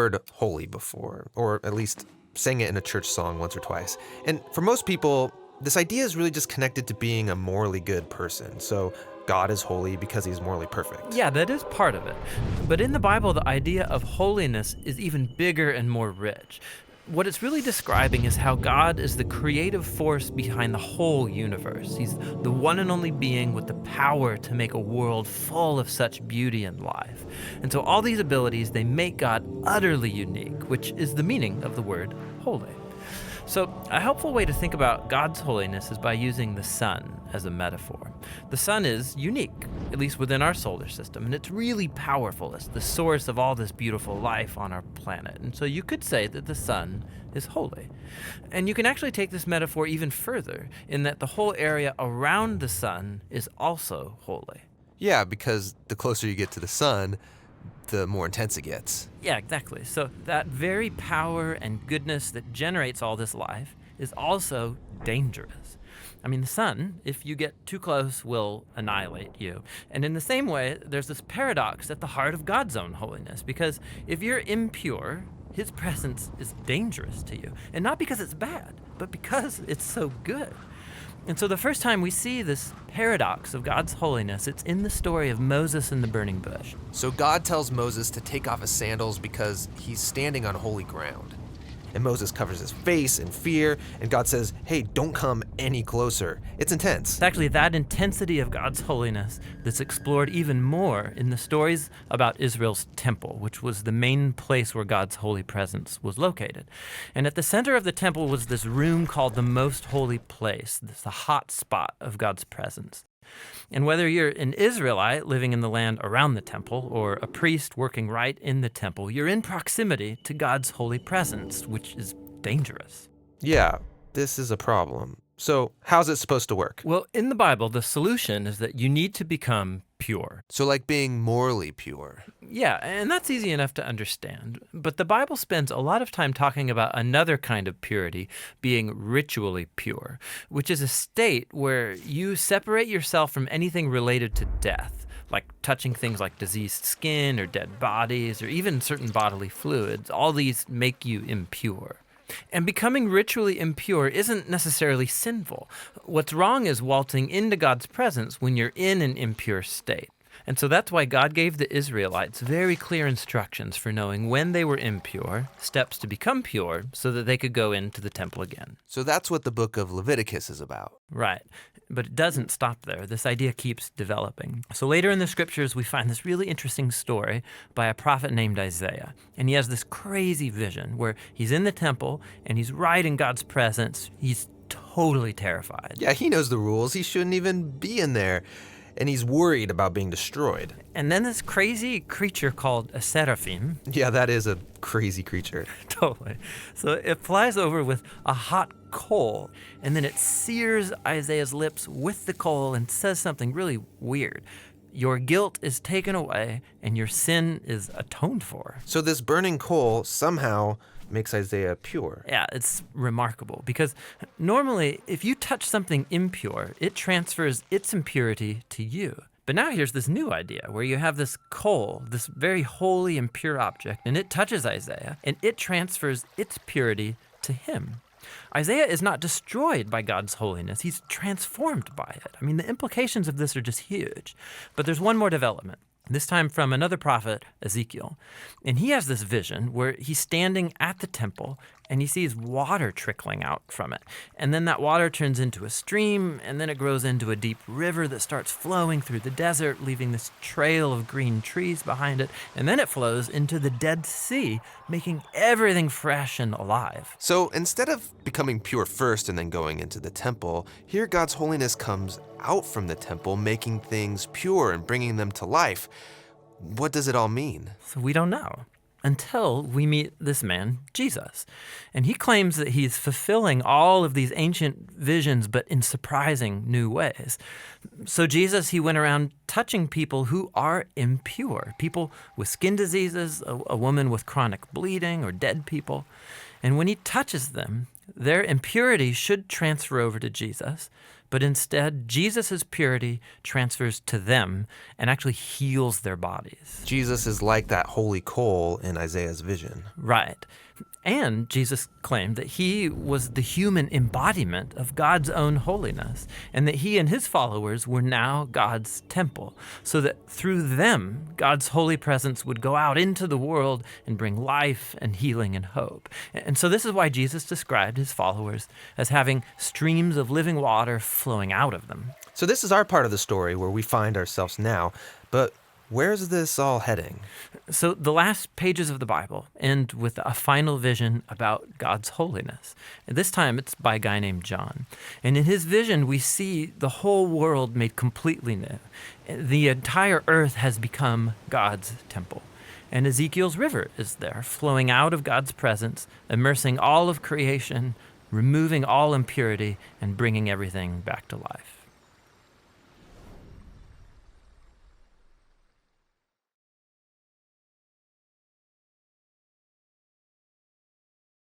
heard holy before, or at least sang it in a church song once or twice. And for most people, this idea is really just connected to being a morally good person. So God is holy because he's morally perfect. Yeah, that is part of it. But in the Bible, the idea of holiness is even bigger and more rich. What it's really describing is how God is the creative force behind the whole universe. He's the one and only being with the power to make a world full of such beauty and life. And so all these abilities, they make God utterly unique, which is the meaning of the word holy. So a helpful way to think about God's holiness is by using the sun as a metaphor. The sun is unique, at least within our solar system, and it's really powerful. It's the source of all this beautiful life on our planet. And so you could say that the sun is holy. And you can actually take this metaphor even further in that the whole area around the sun is also holy. Yeah, because the closer you get to the sun, the more intense it gets. Yeah, exactly. So that very power and goodness that generates all this life is also dangerous. I mean, the sun, if you get too close, will annihilate you. And in the same way, there's this paradox at the heart of God's own holiness, because if you're impure, his presence is dangerous to you. And not because it's bad, but because it's so good. And so the first time we see this paradox of God's holiness, it's in the story of Moses and the burning bush. So God tells Moses to take off his sandals because he's standing on holy ground. And Moses covers his face in fear, and God says, hey, don't come any closer. It's intense. It's actually that intensity of God's holiness that's explored even more in the stories about Israel's temple, which was the main place where God's holy presence was located. And at the center of the temple was this room called the Most Holy Place, this the hot spot of God's presence. And whether you're an Israelite living in the land around the temple or a priest working right in the temple, you're in proximity to God's holy presence, which is dangerous. Yeah, this is a problem. So how's it supposed to work? Well, in the Bible, the solution is that you need to become pure. So like being morally pure. Yeah, and that's easy enough to understand. But the Bible spends a lot of time talking about another kind of purity, being ritually pure, which is a state where you separate yourself from anything related to death, like touching things like diseased skin or dead bodies or even certain bodily fluids. All these make you impure. And becoming ritually impure isn't necessarily sinful. What's wrong is waltzing into God's presence when you're in an impure state. And so that's why God gave the Israelites very clear instructions for knowing when they were impure, steps to become pure, so that they could go into the temple again. So that's what the book of Leviticus is about. Right. But it doesn't stop there. This idea keeps developing. So later in the scriptures, we find this really interesting story by a prophet named Isaiah. And he has this crazy vision where he's in the temple and he's right in God's presence. He's totally terrified. Yeah, he knows the rules. He shouldn't even be in there. And he's worried about being destroyed. And then this crazy creature called a seraphim. Yeah, that is a crazy creature. Totally. So it flies over with a hot coal, and then it sears Isaiah's lips with the coal and says something really weird. Your guilt is taken away, and your sin is atoned for. So this burning coal somehow makes Isaiah pure. Yeah, it's remarkable because normally if you touch something impure, it transfers its impurity to you. But now here's this new idea where you have this coal, this very holy and pure object, and it touches Isaiah, and it transfers its purity to him. Isaiah is not destroyed by God's holiness. He's transformed by it. I mean, the implications of this are just huge. But there's one more development. This time from another prophet, Ezekiel. And he has this vision where he's standing at the temple and he sees water trickling out from it. And then that water turns into a stream, and then it grows into a deep river that starts flowing through the desert, leaving this trail of green trees behind it. And then it flows into the Dead Sea, making everything fresh and alive. So instead of becoming pure first and then going into the temple, here God's holiness comes out from the temple, making things pure and bringing them to life. What does it all mean? So we don't know until we meet this man, Jesus. And he claims that he's fulfilling all of these ancient visions, but in surprising new ways. So Jesus, he went around touching people who are impure, people with skin diseases, a woman with chronic bleeding, or dead people. And when he touches them, their impurity should transfer over to Jesus, but instead, Jesus' purity transfers to them and actually heals their bodies. Jesus is like that holy coal in Isaiah's vision. Right. And Jesus claimed that he was the human embodiment of God's own holiness, and that he and his followers were now God's temple, so that through them, God's holy presence would go out into the world and bring life and healing and hope. And so this is why Jesus described his followers as having streams of living water flowing out of them. So this is our part of the story where we find ourselves now, but where's this all heading? So the last pages of the Bible end with a final vision about God's holiness. And this time it's by a guy named John. And in his vision, we see the whole world made completely new. The entire earth has become God's temple. And Ezekiel's river is there, flowing out of God's presence, immersing all of creation, removing all impurity, and bringing everything back to life.